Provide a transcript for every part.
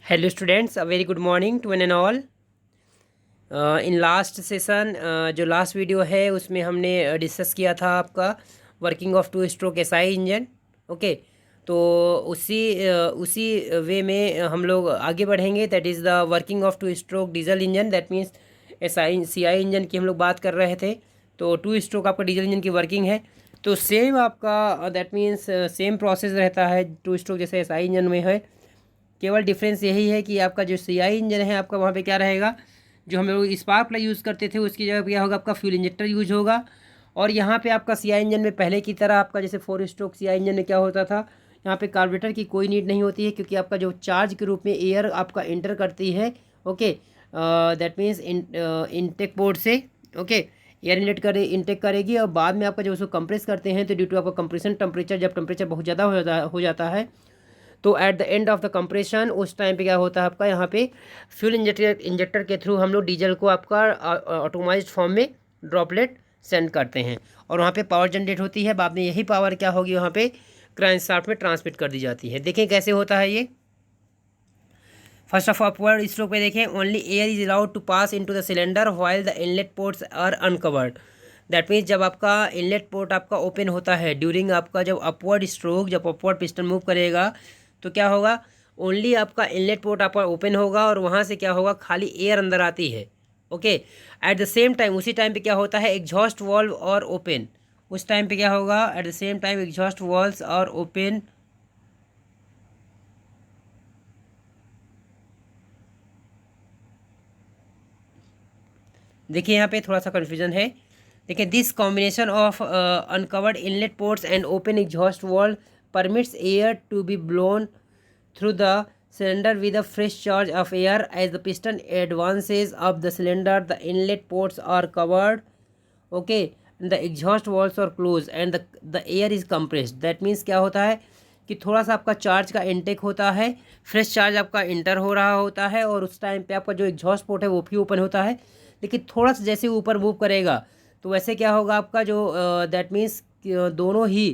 Hello students, a very good morning to one and all. In last session जो last video है उसमें हमने discuss किया था आपका working of two stroke SI engine. Okay, तो उसी वे में हम लोग आगे बढ़ेंगे। That is the working of two stroke diesel engine, that means SI CI engine की हम लोग बात कर रहे थे। तो टू स्ट्रोक आपका डीजल इंजन की वर्किंग है, तो सेम आपका दैट मीन्स सेम प्रोसेस रहता है टू स्ट्रोक जैसे एसआई इंजन में है। केवल डिफरेंस यही है कि आपका जो सीआई इंजन है आपका वहाँ पे क्या रहेगा, जो हम लोग स्पार्क प्लग यूज़ करते थे उसकी जगह पे क्या होगा, आपका फ्यूल इंजेक्टर यूज होगा। और यहाँ पे आपका सीआई इंजन में पहले की तरह आपका जैसे 4 स्ट्रोक सीआई इंजन में क्या होता था, यहाँ पे कार्बोरेटर की कोई नीड नहीं होती है, क्योंकि आपका जो चार्ज के रूप में एयर आपका इंटर करती है। Okay, that means intake port से। ओके, एयर इंटेक करेगी और बाद में आपका जब उसको कंप्रेस करते हैं तो ड्यू टू आपका कंप्रेशन टेम्परेचर, जब टेम्परेचर बहुत ज़्यादा हो जाता है तो at the end of the compression उस टाइम पे क्या होता है आपका, यहाँ पे फ्यूल इंजेक्टर के थ्रू हम लोग डीजल को आपका ऑटोमाइज्ड फॉर्म में ड्रॉपलेट सेंड करते हैं और वहाँ पे पावर जनरेट होती है। बाद में यही पावर क्या होगी, वहाँ पे क्रैंकशाफ्ट में ट्रांसमिट कर दी जाती है। देखें कैसे होता है ये। फर्स्ट ऑफ अपवर्ड स्ट्रोक पे देखें, only air is allowed to pass into the cylinder while the inlet ports are uncovered. That means जब आपका इनलेट पोर्ट आपका ओपन होता है ड्यूरिंग आपका जब अपवर्ड स्ट्रोक, जब अपवर्ड पिस्टन मूव करेगा तो क्या होगा, ओनली आपका इनलेट पोर्ट आपका ओपन होगा और वहाँ से क्या होगा, खाली एयर अंदर आती है। Okay, at the same time उसी टाइम पे क्या होता है, एग्जॉस्ट वाल्व और ओपन। उस टाइम पे क्या होगा, at the same time exhaust valves और ओपन। देखिए यहाँ पे थोड़ा सा कन्फ्यूजन है। देखिए, this combination of uncovered inlet ports and open exhaust valve permits air to be blown through the cylinder with a fresh charge of air. As the piston advances up the cylinder, the inlet ports are covered. Okay, and the exhaust valves are closed and the air is compressed. That means क्या होता है कि थोड़ा सा आपका charge का intake होता है, फ्रेश चार्ज आपका इंटर हो रहा होता है और उस टाइम पे आपका जो एग्जॉस्ट पोर्ट है वो भी ओपन होता है। लेकिन थोड़ा सा जैसे ऊपर मूव करेगा तो वैसे क्या होगा आपका जो दैट मीन्स दोनों ही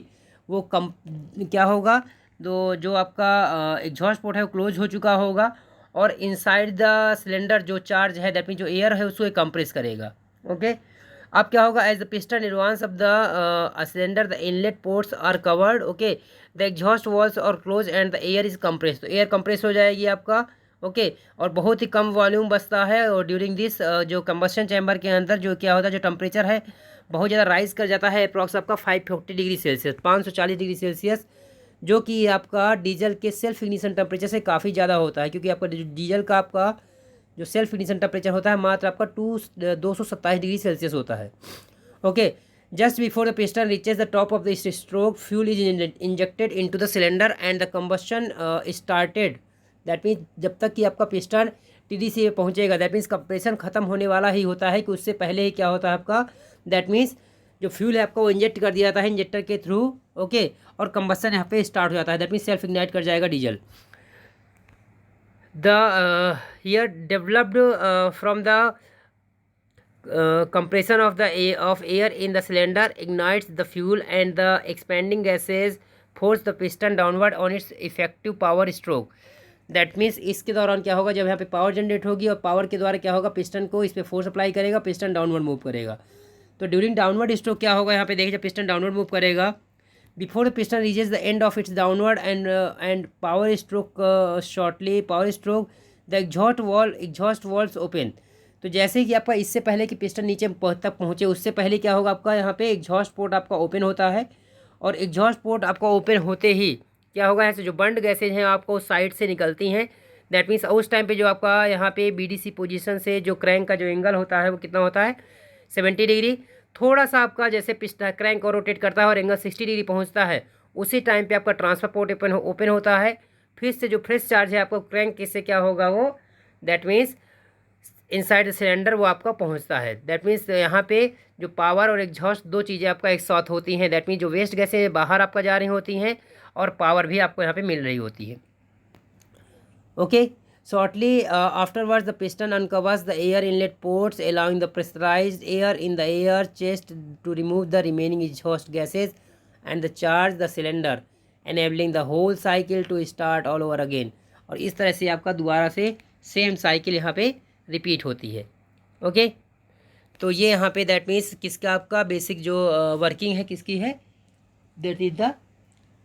वो कम क्या होगा, जो आपका एग्जॉस्ट पोर्ट है वो क्लोज हो चुका होगा और इनसाइड द सिलेंडर जो चार्ज है दैट मीन जो एयर है उसको कंप्रेस करेगा। ओके, अब क्या होगा, as the piston advance of the cylinder the inlet ports are covered. Okay, the exhaust valves are close and the air is compress, तो एयर कंप्रेस हो जाएगी आपका। ओके, और बहुत ही कम वॉल्यूम बचता है और ड्यूरिंग दिस जो कंबस्शन चैम्बर के अंदर जो क्या होता है, जो टेम्परेचर है बहुत ज़्यादा राइज कर जाता है, अप्रॉक्स आपका 540 डिग्री सेल्सियस, 540 डिग्री सेल्सियस, जो कि आपका डीजल के सेल्फ इग्निशन टेम्परेचर से काफ़ी ज़्यादा होता है, क्योंकि आपका डीजल का आपका जो सेल्फ इग्निशन टेम्परेचर होता है मात्र आपका 227 डिग्री सेल्सियस होता है। Okay, just before the piston reaches the top of the stroke fuel is injected into the cylinder and the combustion started. That means जब तक कि आपका पिस्टन टीडीसी में पहुंचेगा, दैट मीन्स कंप्रेशन खत्म होने वाला ही होता है कि उससे पहले ही क्या होता है आपका, दैट मीन्स जो फ्यूल है आपका वो इंजेक्ट कर दिया जाता है इंजेक्टर के थ्रू। ओके, और कंबस्शन यहाँ पे स्टार्ट हो जाता है, दैट मीन्स सेल्फ इग्नाइट कर जाएगा diesel. The here developed from the compression of air in the cylinder ignites the fuel and the expanding gases force the piston downward on its effective power stroke. That means इसके दौरान क्या होगा, जब यहाँ पे power generate होगी और power के द्वारा क्या होगा, पिस्टन को इस पर फोर्स अप्लाई करेगा, पिस्टन डाउनवर्ड मूव करेगा। तो ड्यूरिंग डाउनवर्ड स्ट्रोक क्या होगा, यहाँ पे देखिए जब पिस्टन डाउनवर्ड मूव करेगा, before the piston reaches the end of its downward and power stroke shortly power stroke the exhaust valves open. तो जैसे कि आपका इससे पहले कि पिस्टन नीचे तक पहुँचे उससे पहले क्या होगा, आपका यहाँ पे एग्जॉस्ट पोर्ट आपका ओपन होता है और एग्जॉस्ट पोर्ट आपका ओपन होते ही क्या होगा, यहाँ से जो बर्न्ड गैसेज हैं आपको उस साइड से निकलती हैं। दैट मीन्स उस टाइम पे जो आपका यहाँ पे बीडीसी पोजीशन से जो क्रैंक का जो एंगल होता है वो कितना होता है, 70 डिग्री। थोड़ा सा आपका जैसे पिस्टन क्रैंक को रोटेट करता है और एंगल 60 डिग्री पहुँचता है, उसी टाइम पे आपका ट्रांसफर पोर्ट ओपन होता है। फिर से जो फ्रेश चार्ज है आपको क्रैंक किससे क्या होगा वो, दैट मीन्स इनसाइड सिलेंडर वो आपका पहुंचता है। दैट मीन्स यहाँ पे जो पावर और एग्जॉस्ट दो चीज़ें आपका एक साथ होती हैं। दैट मीन्स जो वेस्ट गैसें बाहर आपका जा रही होती हैं और पावर भी आपको यहाँ पे मिल रही होती है। Okay, shortly afterwards the piston uncovers the air inlet ports, allowing the pressurized air in the air chest to remove the remaining exhaust gases and the charge the cylinder, enabling the whole cycle to start all over again. और इस तरह से आपका दोबारा से same cycle यहाँ पे repeat होती है। ओके, तो ये यहाँ पे दैट मीन्स किसका आपका बेसिक जो वर्किंग है किसकी है, that is the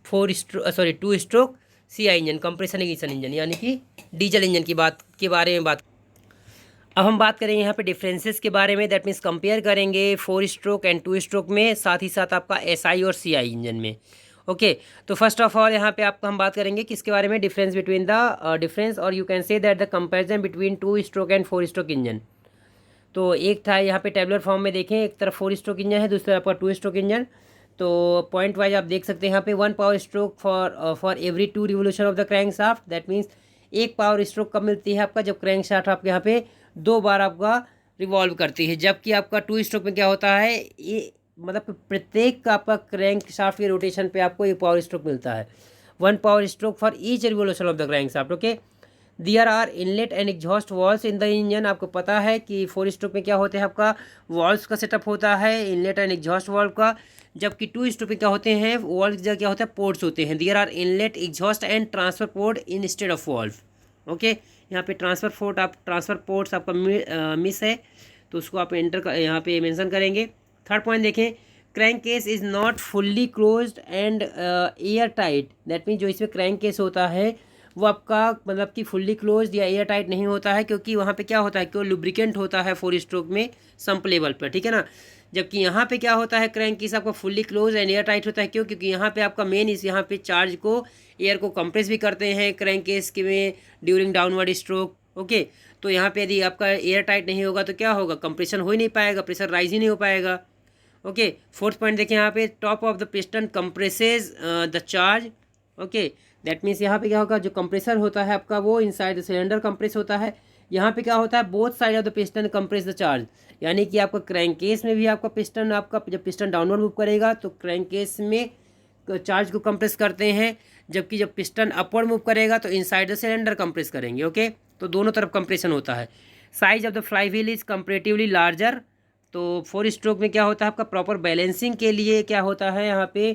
2 stroke CI engine, compression ignition engine, यानी कि डीजल इंजन की बात के बारे में बात। अब हम बात करेंगे यहाँ पे डिफरेंसेस के बारे में, दैट मीन्स कंपेयर करेंगे 4 स्ट्रोक एंड 2 स्ट्रोक में, साथ ही साथ आपका SI और CI इंजन में। ओके, तो फर्स्ट ऑफ ऑल यहाँ पे आपको हम बात करेंगे किसके बारे में, डिफरेंस बिटवीन द डिफरेंस और you can say that the comparison between 2 stroke and 4 stroke engine. तो एक था यहाँ पे टेबुलर फॉर्म में देखें, एक तरफ 4 स्ट्रोक इंजन है, दूसरी तरफ आपका 2 स्ट्रोक इंजन। तो पॉइंट वाइज आप देख सकते हैं यहाँ पे 1 power stroke for every 2 revolution of the crank shaft, that means 1 power stroke कब मिलती है आपका, जब क्रैंक शाफ्ट आपके यहाँ पे 2 बार आपका रिवॉल्व करती है। जबकि आपका 2 स्ट्रोक में क्या होता है, ये मतलब प्रत्येक आपका क्रैंक शाफ्ट के रोटेशन पे आपको 1 पावर स्ट्रोक मिलता है, 1 power stroke for each revolution of the crank shaft. Okay, there are inlet and exhaust valves in the engine. आपको पता है कि 4 स्ट्रोक में क्या होते हैं, आपका वॉल्स का सेटअप होता है, इनलेट एंड एग्जॉस्ट वॉल्व का। जबकि 2 स्ट्रोक में क्या होते हैं, वॉल्व की जगह क्या होता है, पोर्ट्स होते हैं। There are inlet exhaust and transfer port instead of valve. Okay, यहाँ पे ट्रांसफर पोर्ट्स आपका मिस है, तो उसको आप यहाँ पे मेंशन करेंगे। थर्ड पॉइंट देखें, crank case is not fully closed end air tight, that mean जो इसमें क्रैंक केस होता है वो आपका मतलब कि फुल्ली क्लोज्ड या एयर टाइट नहीं होता है, क्योंकि वहाँ पे क्या होता है कि लुब्रिकेंट होता है 4 स्ट्रोक में सम्प लेवल पर, ठीक है ना। जबकि यहाँ पे क्या होता है, क्रैंक केस आपका fully close and air tight होता है। क्यों? क्योंकि यहाँ पे आपका मेन इस यहाँ पे चार्ज को एयर को कंप्रेस भी करते हैं क्रैंक केस के में ड्यूरिंग डाउनवर्ड स्ट्रोक। ओके, तो यहाँ पे यदि आपका एयर टाइट नहीं होगा तो क्या होगा, कंप्रेशन हो ही नहीं पाएगा, प्रेशर राइज ही नहीं हो पाएगा। ओके, फोर्थ पॉइंट देखें यहाँ पे, top of the piston compresses the charge. Okay, that means यहाँ पे क्या होगा, जो कंप्रेसर होता है आपका वो इनसाइड द सिलेंडर कंप्रेस होता है। यहाँ पे क्या होता है, both side of the piston compress the charge, यानी कि आपका क्रैंक केस में भी आपका पिस्टन आपका जब पिस्टन डाउनवर्ड मूव करेगा तो क्रैंक केस में चार्ज को कंप्रेस करते हैं, जबकि जब पिस्टन अपवर्ड मूव करेगा तो इनसाइड द सिलेंडर कंप्रेस करेंगे। ओके, तो दोनों तरफ कंप्रेशन होता है। Size of the fly wheel is comparatively larger. तो 4 स्ट्रोक में क्या होता है आपका, प्रॉपर बैलेंसिंग के लिए क्या होता है यहाँ पे,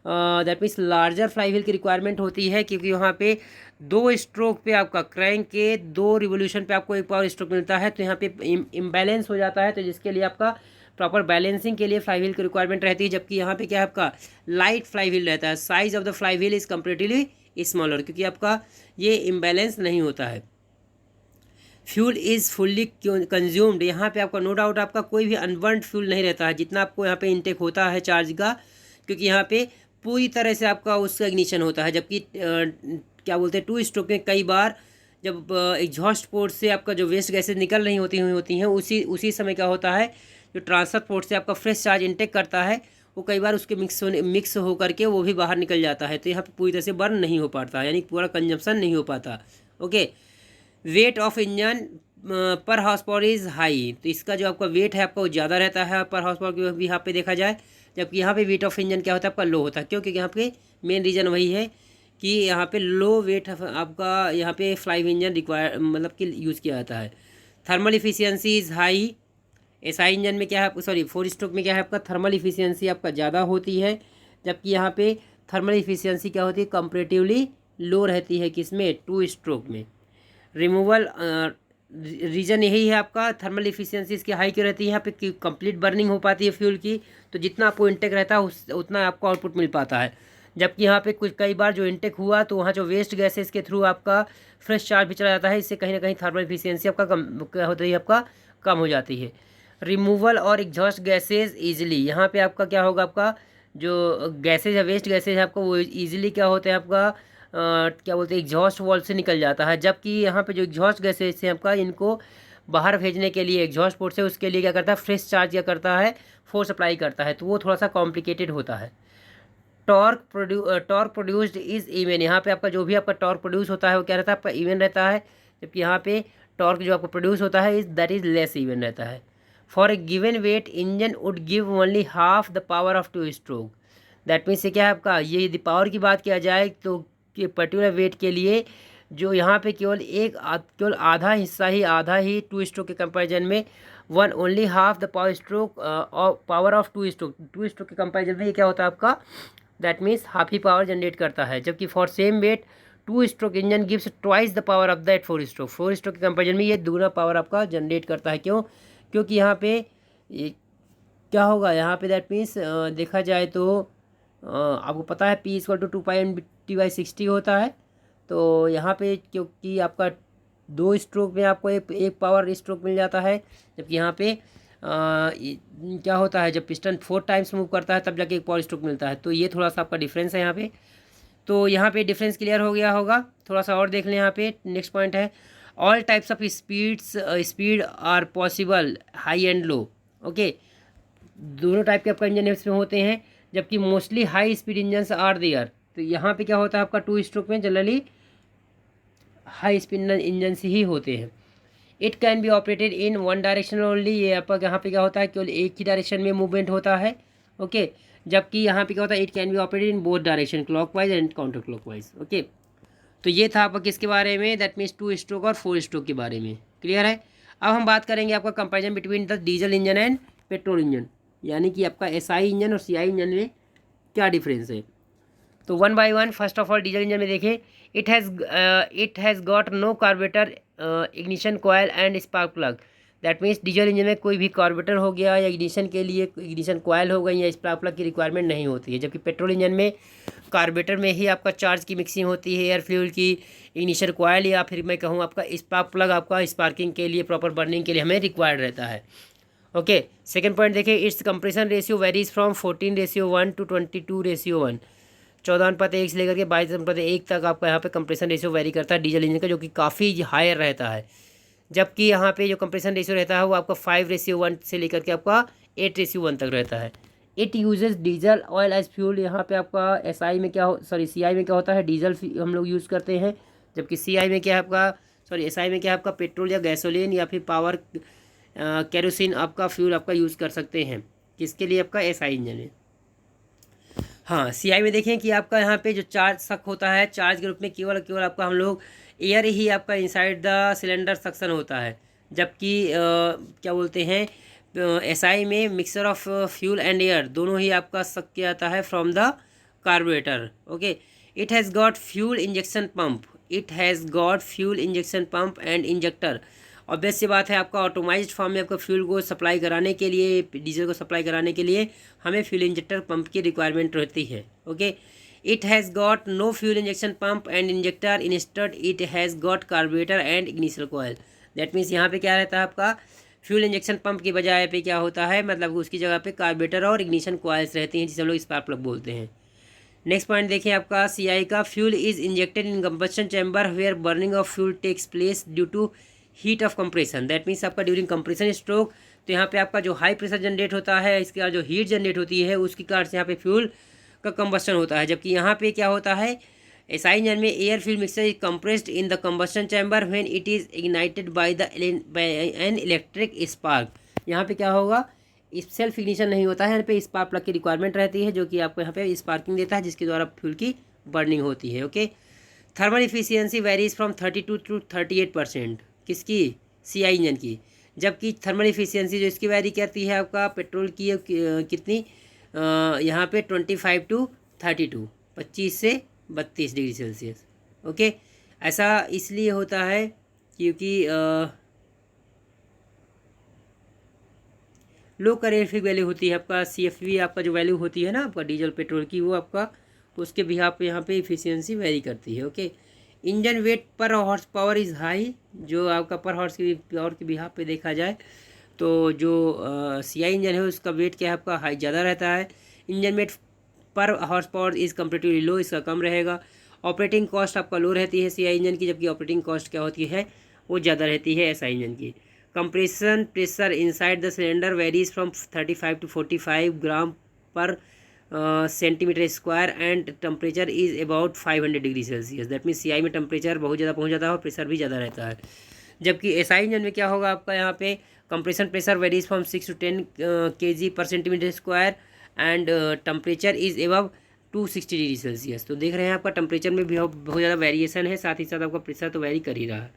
that means larger fly wheel की रिक्वायरमेंट होती है, क्योंकि वहाँ पे 2 स्ट्रोक पे आपका क्रैंक के 2 रिवोल्यूशन पे आपको 1 पावर स्ट्रोक मिलता है, तो यहाँ पे इम्बैलेंस हो जाता है, तो जिसके लिए आपका प्रॉपर बैलेंसिंग के लिए फ्लाई व्हील की रिक्वायरमेंट रहती है। जबकि यहाँ पे क्या है आपका लाइट फ्लाई व्हील रहता है, size of the fly wheel is comparatively smaller, क्योंकि आपका ये इम्बैलेंस नहीं होता है। फ्यूल इज़ फुल्ली कंज्यूम्ड, यहाँ पे आपका नो डाउट आपका कोई भी अनबर्न्ड फ्यूल नहीं रहता है, जितना आपको यहाँ पे इनटेक होता है चार्ज का, क्योंकि यहाँ पे पूरी तरह से आपका उसका इग्निशन होता है। जबकि क्या बोलते हैं 2 स्ट्रोक में कई बार जब एग्जॉस्ट पोर्ट से आपका जो वेस्ट गैसेज निकल रही होती हैं उसी समय क्या होता है, जो ट्रांसफर पोर्ट से आपका फ्रेश चार्ज इनटेक करता है वो कई बार उसके मिक्स हो करके वो भी बाहर निकल जाता है, तो यहाँ पे पूरी तरह से बर्न नहीं हो पाता, यानी पूरा कंजम्पशन नहीं हो पाता। ओके, वेट ऑफ इंजन पर हॉर्स पावर इज़ हाई, तो इसका जो आपका वेट है आपका वो ज़्यादा रहता है पर हॉर्स पावर भी यहाँ पे देखा जाए। जबकि यहाँ पे वेट ऑफ इंजन क्या होता है आपका लो होता है, क्योंकि यहाँ पे मेन रीज़न वही है कि यहाँ पे लो वेट आपका यहाँ पे फ्लाई इंजन रिक्वायर मतलब कि यूज़ किया जाता है। Thermal efficiency is high, SI engine में क्या है, सॉरी 4 स्ट्रोक में क्या है आपका थर्मल इफिशियंसी आपका ज़्यादा होती है, जबकि यहाँ पे थर्मल इफिशियंसी क्या होती है, कंपेरेटिवली लो रहती है किसमें, 2 स्ट्रोक में। रिमूवल रीज़न यही है आपका, थर्मल इफिशियंसी इसकी हाई क्यों रहती है, यहाँ पे कंप्लीट बर्निंग हो पाती है फ्यूल की, तो जितना आपको इंटेक रहता है उतना आपको आउटपुट मिल पाता है। जबकि यहाँ पे कुछ कई बार जो इंटेक हुआ तो वहाँ जो वेस्ट गैसेस के थ्रू आपका फ्रेश चार्ज भी चला जाता है, इससे कहीं ना कहीं थर्मल इफिशियंसी आपका क्या होती है, आपका कम हो जाती है। रिमूवल और एग्जॉस्ट गैसेज ईजिली, यहाँ पे आपका क्या होगा, आपका जो गैसेज है वेस्ट गैसेज है आपका वो ईजिली क्या होते हैं आपका क्या बोलते हैं एग्जॉस्ट वॉल्व से निकल जाता है। जबकि यहाँ पे जो एग्जॉस्ट गैसेज है आपका इनको बाहर भेजने के लिए एग्जॉस्ट पोर्ट से उसके लिए क्या करता है, फ्रेश चार्ज क्या करता है, फोर्स अप्लाई करता है, तो वो थोड़ा सा कॉम्प्लिकेटेड होता है। टॉर्क प्रोड्यूस्ड इज़ इवन, यहाँ पे आपका जो भी आपका टॉर्क प्रोड्यूस होता है वो क्या रहता है आपका इवन रहता है, जबकि यहाँ पे टॉर्क जो आपको प्रोड्यूस होता है दैट इज़ लेस इवन रहता है। For a given weight engine would give only half the power of 2 stroke, that means क्या है आपका, ये यदि पावर की बात किया जाए तो कि पर्टिकुलर वेट के लिए जो यहाँ पे केवल आधा ही 2 स्ट्रोक के कंपैरिजन में only half the power of 2 stroke के कंपैरिजन में ये क्या होता है आपका, दैट मीन्स हाफ ही पावर जनरेट करता है। जबकि for same weight two stroke engine gives twice the power of that four stroke. Four stroke के कंपेरिजन में ये दुगना पावर आपका जनरेट करता है। क्यों? क्योंकि यहाँ पे क्या होगा, यहाँ पे दैट मीन्स देखा जाए तो आपको पता है P = 2π/60 होता है। तो यहाँ पे क्योंकि आपका 2 स्ट्रोक में आपको एक पावर स्ट्रोक मिल जाता है, जबकि यहाँ पे क्या होता है, जब पिस्टन 4 टाइम्स मूव करता है तब जाके एक पावर स्ट्रोक मिलता है। तो ये थोड़ा सा आपका डिफरेंस है यहाँ पे। तो यहाँ पे डिफरेंस क्लियर हो गया होगा। थोड़ा सा और देख लें यहाँ पे। नेक्स्ट पॉइंट है all types of speed are possible high and low. Okay, दोनों टाइप के आपका इंजन इसमें होते हैं, जबकि mostly high speed engine are there. तो यहाँ पे क्या होता है आपका 2 स्ट्रोक में जनरली हाई स्पीड इंजन ही होते हैं। It can be operated in one direction only. ये आपका यहाँ पे क्या होता है, केवल एक ही डायरेक्शन में मूवमेंट होता है। ओके, जबकि यहाँ पे क्या होता है, it can be operated in both direction, clockwise and counter clockwise. Okay, तो ये था आपका किसके बारे में, दैट मीन्स 2 स्ट्रोक और 4 स्ट्रोक के बारे में। क्लियर है? अब हम बात करेंगे आपका comparison between the diesel engine and petrol engine, यानी कि आपका SI इंजन और CI इंजन में क्या डिफरेंस है। तो 1 by 1 first of all diesel engine में देखें, it has got no carburettor, ignition coil and spark plug. That means diesel engine में कोई भी कार्बोरेटर हो गया या इग्निशन के लिए इग्निशन कॉयल हो गई या स्पार्क प्लग की रिक्वायरमेंट नहीं होती है। जबकि पेट्रोल इंजन में कार्बोरेटर में ही आपका चार्ज की मिक्सिंग होती है, एयर फ्यूल की, इग्निशन कॉयल, या फिर मैं कहूँ आपका स्पार्क प्लग आपका स्पार्किंग के लिए, प्रॉपर बर्निंग के लिए हमें रिक्वायर्ड रहता है। ओके, सेकेंड पॉइंट देखिए, it's compression ratio varies from 14:1 to 22:1। 14:1 से लेकर के 22:1 तक आपका यहाँ पे कंप्रेशन रेशियो वेरी करता है डीजल इंजन का, जो कि काफ़ी हायर रहता है। जबकि यहाँ पे जो कंप्रेशन रेशियो रहता है वो आपका 5:1 से लेकर के आपका 8:1 तक रहता है। It uses diesel oil as fuel. यहाँ पे आपका CI में क्या होता है, डीजल हम लोग यूज़ करते हैं, जबकि SI में क्या है आपका पेट्रोल या गैसोलीन या फिर पावर केरोसिन आपका फ्यूल आपका यूज़ कर सकते हैं। किसके लिए? आपका SI इंजन है। हाँ, CI में देखें कि आपका यहाँ पे जो चार्ज सक होता है, चार्ज के रूप में केवल आपका हम लोग एयर ही आपका इनसाइड द सिलेंडर सक्शन होता है। जबकि क्या बोलते हैं, SI में mixture of fuel and air दोनों ही आपका सक किया जाता है from the carburettor. Okay, it has got fuel injection pump and injector. Obvious सी बात है, आपका ऑटोमाइज्ड फॉर्म में आपका फ्यूल को सप्लाई कराने के लिए, डीजल को सप्लाई कराने के लिए हमें फ्यूल इंजेक्टर पंप की रिक्वायरमेंट रहती है। Okay, it has got no fuel injection pump and injector, instead it has got carburettor and ignition coil. That means यहाँ पे क्या रहता है आपका, फ्यूल इंजेक्शन पंप की बजाय पे क्या होता है, मतलब उसकी जगह पे कार्बोरेटर और इग्निशन कॉयल्स रहती हैं, जिसे हम लोग स्पार्क प्लग बोलते हैं। नेक्स्ट पॉइंट देखिए आपका CI का, fuel is injected in combustion chamber where burning of fuel takes place due to heat of compression. That means आपका ड्यूरिंग कंप्रेशन स्ट्रोक, तो यहाँ पे आपका जो हाई प्रेशर जनरेट होता है, इसके बाद जो हीट जनरेट होती है उसकी कारण से यहाँ पे फ्यूल का कंबशन होता है। जबकि यहाँ पे क्या होता है, SI इंजन में air fuel mixture is compressed in the combustion chamber when it is ignited by an electric spark. यहाँ पे क्या होगा, सेल्फ इग्निशन नहीं होता है, यहाँ पे स्पार्क प्लग की रिक्वायरमेंट रहती है, जो कि आपको यहाँ पे स्पार्किंग देता है, जिसके द्वारा फ्यूल की बर्निंग होती है। Okay, thermal efficiency varies from 32 to 38%। किसकी? CI इंजन की। जबकि थर्मल इफिशियंसी जो इसकी वैरी करती है आपका पेट्रोल की कितनी, यहाँ पे 25 to 32, 25 से 32 डिग्री सेल्सियस। ओके, ऐसा इसलिए होता है क्योंकि लो कैलोरीफिक वैल्यू होती है आपका, CFV आपका जो वैल्यू होती है ना आपका डीजल पेट्रोल की, वो आपका उसके बिहाफ पे यहाँ पे इफिशियंसी वेरी करती है। ओके, इंजन वेट पर हॉर्स पावर इज़ हाई। जो आपका पर हॉर्स की पावर के बिहाफ पे देखा जाए तो जो CI इंजन है उसका वेट क्या है आपका हाई ज़्यादा रहता है। इंजन वेट पर हॉर्स पावर इज़ कम्पेरेटिवली लो, इसका कम रहेगा। ऑपरेटिंग कॉस्ट आपका लो रहती है CI इंजन की, जबकि ऑपरेटिंग कॉस्ट क्या होती है, वो ज़्यादा रहती है SI इंजन की। Compression pressure inside the cylinder varies from 35 to 45 ग्राम पर centimetre square and temperature is about 500 degree Celsius. That means CI में टेम्परेचर बहुत ज़्यादा पहुंच जाता है और प्रेशर भी ज़्यादा रहता है। जबकि SI इंजन में क्या होगा आपका, यहाँ पे compression pressure varies from 6 to 10 kg पर centimetre square and temperature is above 260 degree Celsius. तो देख रहे हैं आपका टेम्परेचर में भी बहुत ज़्यादा वेरिएशन है, साथ ही साथ आपका प्रेशर तो वेरी कर ही रहा है।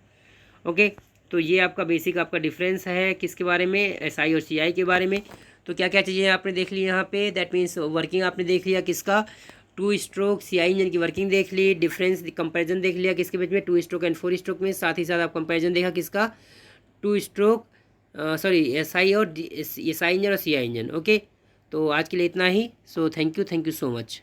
ओके, तो ये आपका बेसिक आपका डिफरेंस है किसके बारे में, SI और CI के बारे में। तो क्या क्या चीज़ें आपने देख ली यहाँ पे, दैट मीन्स वर्किंग आपने देख लिया किसका, two stroke C I engine की वर्किंग देख ली, डिफरेंस कंपैरिजन देख लिया किसके बीच में, two stroke and four stroke में। साथ ही साथ आप कंपैरिजन देखा किसका, two stroke sorry S I और एस आई इंजन और सी आई इंजन। ओके, तो आज के लिए इतना ही। So thank you so much.